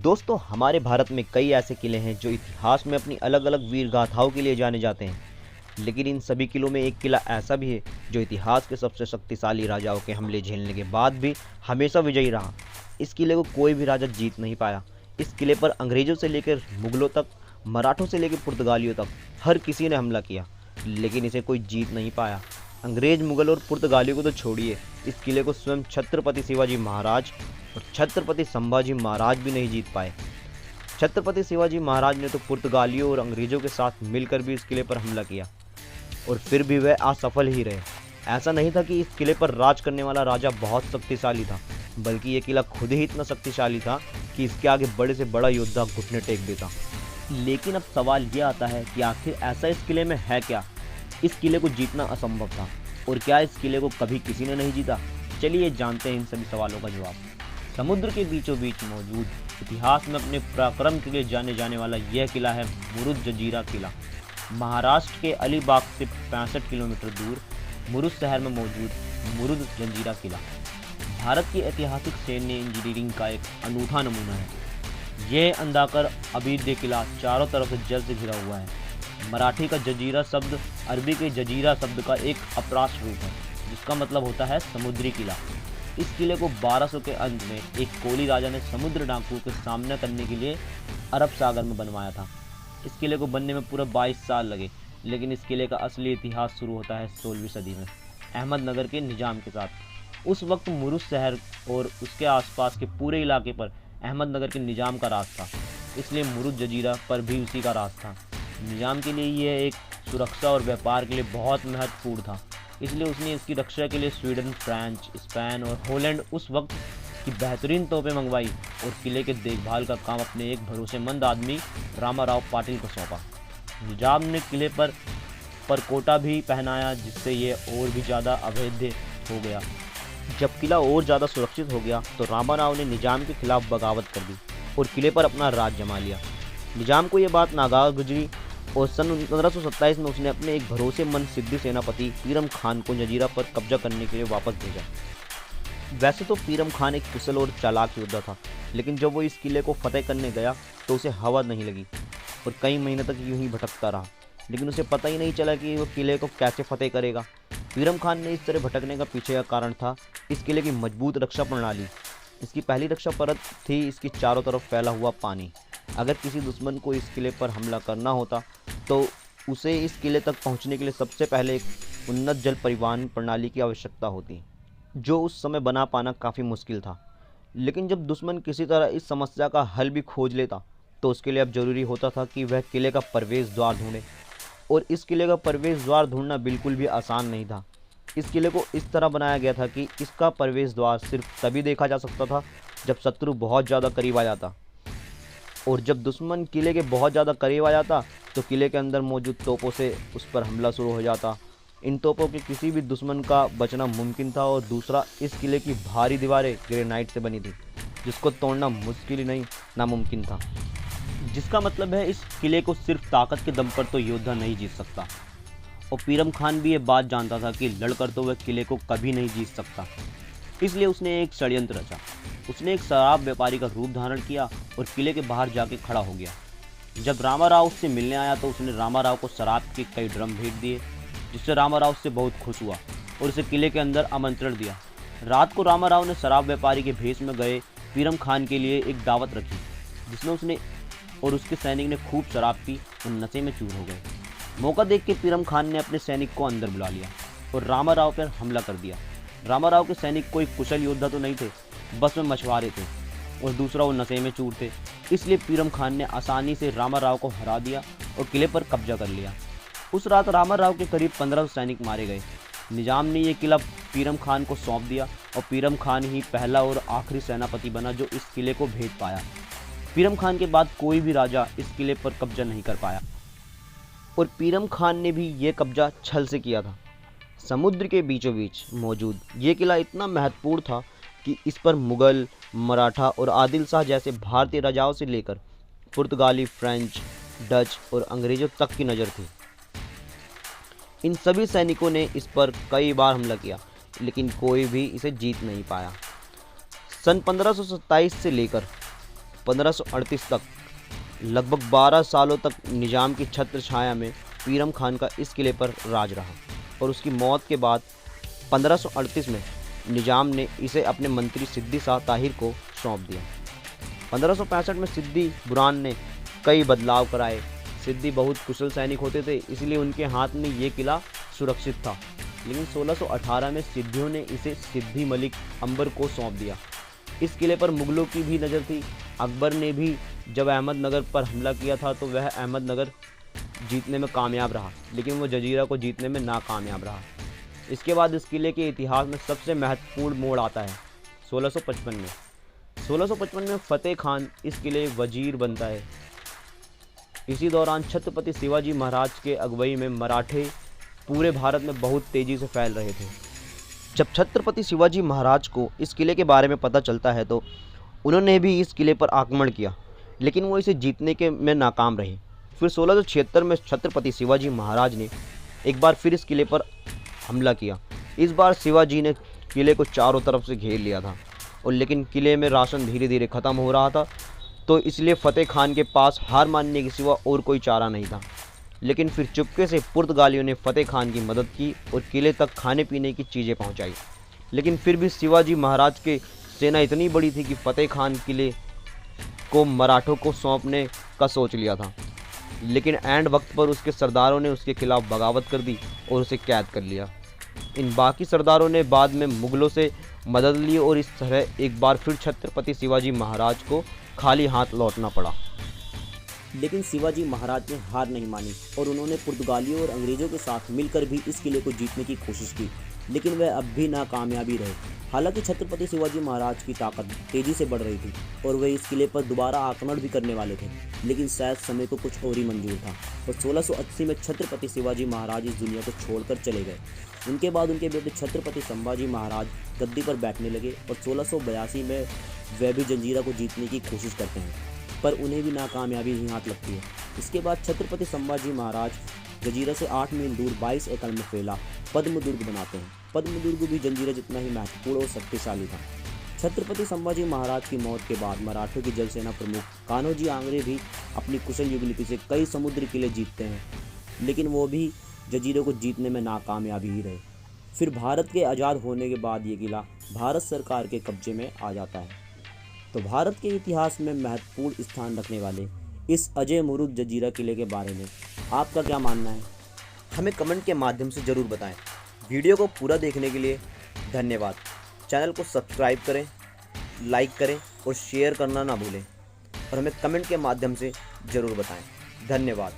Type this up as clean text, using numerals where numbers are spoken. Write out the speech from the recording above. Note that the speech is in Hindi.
दोस्तों, हमारे भारत में कई ऐसे किले हैं जो इतिहास में अपनी अलग अलग वीर गाथाओं के लिए जाने जाते हैं। लेकिन इन सभी किलों में एक किला ऐसा भी है जो इतिहास के सबसे शक्तिशाली राजाओं के हमले झेलने के बाद भी हमेशा विजयी रहा। इस किले को कोई भी राजा जीत नहीं पाया। इस किले पर अंग्रेजों से लेकर मुगलों तक, मराठों से लेकर पुर्तगालियों तक हर किसी ने हमला किया, लेकिन इसे कोई जीत नहीं पाया। अंग्रेज, मुगल और पुर्तगालियों को तो छोड़िए, इस किले को स्वयं छत्रपति शिवाजी महाराज और छत्रपति संभाजी महाराज भी नहीं जीत पाए। छत्रपति शिवाजी महाराज ने तो पुर्तगालियों और अंग्रेजों के साथ मिलकर भी इस किले पर हमला किया और फिर भी वह असफल ही रहे। ऐसा नहीं था कि इस किले पर राज करने वाला राजा बहुत शक्तिशाली था, बल्कि यह किला खुद ही इतना शक्तिशाली था कि इसके आगे बड़े से बड़ा योद्धा घुटने टेक देता। लेकिन अब सवाल यह आता है कि आखिर ऐसा इस किले में है क्या? इस किले को जीतना असंभव था, और क्या इस किले को कभी किसी ने नहीं जीता? चलिए जानते हैं इन सभी सवालों का जवाब। समुद्र के बीचों बीच मौजूद, इतिहास में अपने पराक्रम के लिए जाने जाने वाला यह किला है मुरुड जंजीरा किला। महाराष्ट्र के अलीबाग से 65 किलोमीटर दूर मुरुड शहर में मौजूद मुरुड जंजीरा किला भारत की ऐतिहासिक सैन्य इंजीनियरिंग का एक अनूठा नमूना है। यह अंधाकर अभेद्य किला चारों तरफ से जल से घिरा हुआ है। मराठी का जजीरा शब्द अरबी के जजीरा शब्द का एक अपराश्र रूप है, जिसका मतलब होता है समुद्री किला। इस किले को 1200 के अंत में एक कोली राजा ने समुद्र डाकुओं के सामना करने के लिए अरब सागर में बनवाया था। इस किले को बनने में पूरा 22 साल लगे, लेकिन इस किले का असली इतिहास शुरू होता है 16वीं सदी में अहमदनगर के निजाम के साथ। उस वक्त मुरुड शहर और उसके आसपास के पूरे इलाके पर अहमदनगर के निजाम का राज था, इसलिए मुरुड जजीरा पर भी उसी का राज था। निजाम के लिए यह एक सुरक्षा और व्यापार के लिए बहुत महत्वपूर्ण था, इसलिए उसने इसकी रक्षा के लिए स्वीडन, फ्रांस, स्पेन और हॉलैंड उस वक्त की बेहतरीन तोपें मंगवाई और किले के देखभाल का काम अपने एक भरोसेमंद आदमी रामाराव पाटिल को सौंपा। निजाम ने किले पर परकोटा भी पहनाया, जिससे ये और भी ज़्यादा अभेद्य हो गया। जब किला और ज़्यादा सुरक्षित हो गया तो रामाराव ने निजाम के खिलाफ बगावत कर दी और किले पर अपना राज जमा लिया। निजाम को यह बात नागवार गुजरी और सन 1527 में उसने अपने एक भरोसेमंद सिद्दी सेनापति पीरम खान को जंजीरा पर कब्जा करने के लिए वापस भेजा। वैसे तो पीरम खान एक कुशल और चालाक योद्धा था, लेकिन जब वो इस किले को फतेह करने गया तो उसे हवा नहीं लगी और कई महीने तक यूं ही भटकता रहा, लेकिन उसे पता ही नहीं चला कि वो किले को कैसे फतेह करेगा। पीरम खान ने इस तरह भटकने का पीछे का कारण था इस किले की मजबूत रक्षा प्रणाली। इसकी पहली रक्षा परत थी इसकी चारों तरफ फैला हुआ पानी। अगर किसी दुश्मन को इस किले पर हमला करना होता तो उसे इस किले तक पहुंचने के लिए सबसे पहले एक उन्नत जल परिवहन प्रणाली की आवश्यकता होती, जो उस समय बना पाना काफ़ी मुश्किल था। लेकिन जब दुश्मन किसी तरह इस समस्या का हल भी खोज लेता तो उसके लिए अब जरूरी होता था कि वह किले का प्रवेश द्वार ढूंढे, और इस किले का प्रवेश द्वार ढूंढना बिल्कुल भी आसान नहीं था। इस किले को इस तरह बनाया गया था कि इसका प्रवेश द्वार सिर्फ तभी देखा जा सकता था जब शत्रु बहुत ज़्यादा करीब आ जाता, और जब दुश्मन किले के बहुत ज़्यादा करीब आ जाता तो किले के अंदर मौजूद तोपों से उस पर हमला शुरू हो जाता। इन तोपों के किसी भी दुश्मन का बचना मुमकिन था, और दूसरा, इस किले की भारी दीवारें ग्रेनाइट से बनी थी, जिसको तोड़ना मुश्किल ही नहीं, नामुमकिन था। जिसका मतलब है इस किले को सिर्फ ताकत के दम पर तो योद्धा नहीं जीत सकता, और पीरम खान भी ये बात जानता था कि लड़कर तो वह किले को कभी नहीं जीत सकता। इसलिए उसने एक षड्यंत्र रचा। उसने एक शराब व्यापारी का रूप धारण किया और किले के बाहर जाके खड़ा हो गया। जब रामाराव उससे मिलने आया तो उसने रामाराव को शराब के कई ड्रम भेज दिए, जिससे रामाराव उससे बहुत खुश हुआ और उसे किले के अंदर आमंत्रण दिया। रात को रामाराव ने शराब व्यापारी के भेष में गए पीरम खान के लिए एक दावत रखी, जिसमें उसने और उसके सैनिक ने खूब शराब पी और नशे में चूर हो गए। मौका देख के पीरम खान ने अपने सैनिक को अंदर बुला लिया और रामाराव पर हमला कर दिया। रामाराव के सैनिक कोई कुशल योद्धा तो नहीं थे, बस में मछुआरे थे, और दूसरा वो नशे में चूर थे। इसलिए पीरम खान ने आसानी से रामाराव को हरा दिया और किले पर कब्जा कर लिया। उस रात रामाराव के करीब 15 सैनिक मारे गए। निजाम ने यह किला पीरम खान को सौंप दिया और पीरम खान ही पहला और आखिरी सेनापति बना जो इस किले को भेज पाया। पीरम खान के बाद कोई भी राजा इस किले पर कब्जा नहीं कर पाया, और पीरम खान ने भी ये कब्जा छल से किया था। समुद्र के बीचों बीच मौजूद ये किला इतना महत्वपूर्ण था कि इस पर मुगल, मराठा और आदिल शाह जैसे भारतीय राजाओं से लेकर पुर्तगाली, फ्रेंच, डच और अंग्रेजों तक की नज़र थी। इन सभी सैनिकों ने इस पर कई बार हमला किया, लेकिन कोई भी इसे जीत नहीं पाया। सन 1527 से लेकर 1538 तक लगभग 12 सालों तक निज़ाम की छत्र छाया में पीरम खान का इस किले पर राज रहा और उसकी मौत के बाद 1538 में निज़ाम ने इसे अपने मंत्री सिद्दी शाह ताहिर को सौंप दिया। 1565 में सिद्दी बुरहान ने कई बदलाव कराए। सिद्दी बहुत कुशल सैनिक होते थे, इसलिए उनके हाथ में ये किला सुरक्षित था। लेकिन 1618 में सिद्धियों ने इसे सिद्दी मलिक अंबर को सौंप दिया। इस किले पर मुगलों की भी नज़र थी। अकबर ने भी जब अहमदनगर पर हमला किया था तो वह अहमदनगर जीतने में कामयाब रहा, लेकिन वो जजीरा को जीतने में नाकामयाब रहा। इसके बाद इस किले के इतिहास में सबसे महत्वपूर्ण मोड़ आता है 1655 में। 1655 में फतेह खान इस किले वजीर बनता है। इसी दौरान छत्रपति शिवाजी महाराज के अगुवाई में मराठे पूरे भारत में बहुत तेज़ी से फैल रहे थे। जब छत्रपति शिवाजी महाराज को इस किले के बारे में पता चलता है तो उन्होंने भी इस किले पर आक्रमण किया, लेकिन वो इसे जीतने के में नाकाम रहे। फिर 1676 में छत्रपति शिवाजी महाराज ने एक बार फिर इस किले पर हमला किया। इस बार शिवाजी ने किले को चारों तरफ से घेर लिया था और लेकिन किले में राशन धीरे धीरे ख़त्म हो रहा था, तो इसलिए फतेह खान के पास हार मानने के सिवा और कोई चारा नहीं था। लेकिन फिर चुपके से पुर्तगालियों ने फतेह खान की मदद की और किले तक खाने पीने की चीज़ें पहुंचाई। लेकिन फिर भी शिवाजी महाराज की सेना इतनी बड़ी थी कि फतेह खान किले को मराठों को सौंपने का सोच लिया था, लेकिन एंड वक्त पर उसके सरदारों ने उसके खिलाफ बगावत कर दी और उसे कैद कर लिया। इन बाकी सरदारों ने बाद में मुगलों से मदद ली और इस तरह एक बार फिर छत्रपति शिवाजी महाराज को खाली हाथ लौटना पड़ा। लेकिन शिवाजी महाराज ने हार नहीं मानी और उन्होंने पुर्तगालियों और अंग्रेज़ों के साथ मिलकर भी इस किले को जीतने की कोशिश की, लेकिन वह अब भी नाकामयाबी रहे। हालांकि छत्रपति शिवाजी महाराज की ताकत तेज़ी से बढ़ रही थी और वे इस किले पर दोबारा आक्रमण भी करने वाले थे, लेकिन शायद समय को कुछ और ही मंजूर था और 1680 में छत्रपति शिवाजी महाराज इस दुनिया को छोड़कर चले गए। उनके बाद उनके बेटे छत्रपति संभाजी महाराज गद्दी पर बैठने लगे और 1682 में वे भी जंजीरा को जीतने की कोशिश करते हैं, पर उन्हें भी नाकामयाबी ही हाथ लगती है। इसके बाद छत्रपति संभाजी महाराज जंजीरा से 8 मील दूर 22 एकड़ में फैला पद्म दुर्ग बनाते हैं। पद्म दुर्ग भी जंजीरा जितना ही महत्वपूर्ण और शक्तिशाली था। छत्रपति संभाजी महाराज की मौत के बाद मराठों की जल सेना प्रमुख कान्होजी आंग्रे भी अपनी कुशल युद्ध नीति से कई समुद्री किले जीतते हैं, लेकिन वो भी जंजीरे को जीतने में नाकामयाबी ही रहे। फिर भारत के आज़ाद होने के बाद ये किला भारत सरकार के कब्जे में आ जाता है। तो भारत के इतिहास में महत्वपूर्ण स्थान रखने वाले इस अजय मुरुद जंजीरा किले के बारे में आपका क्या मानना है? हमें कमेंट के माध्यम से ज़रूर बताएं। वीडियो को पूरा देखने के लिए धन्यवाद। चैनल को सब्सक्राइब करें, लाइक करें और शेयर करना ना भूलें और हमें कमेंट के माध्यम से ज़रूर बताएं। धन्यवाद।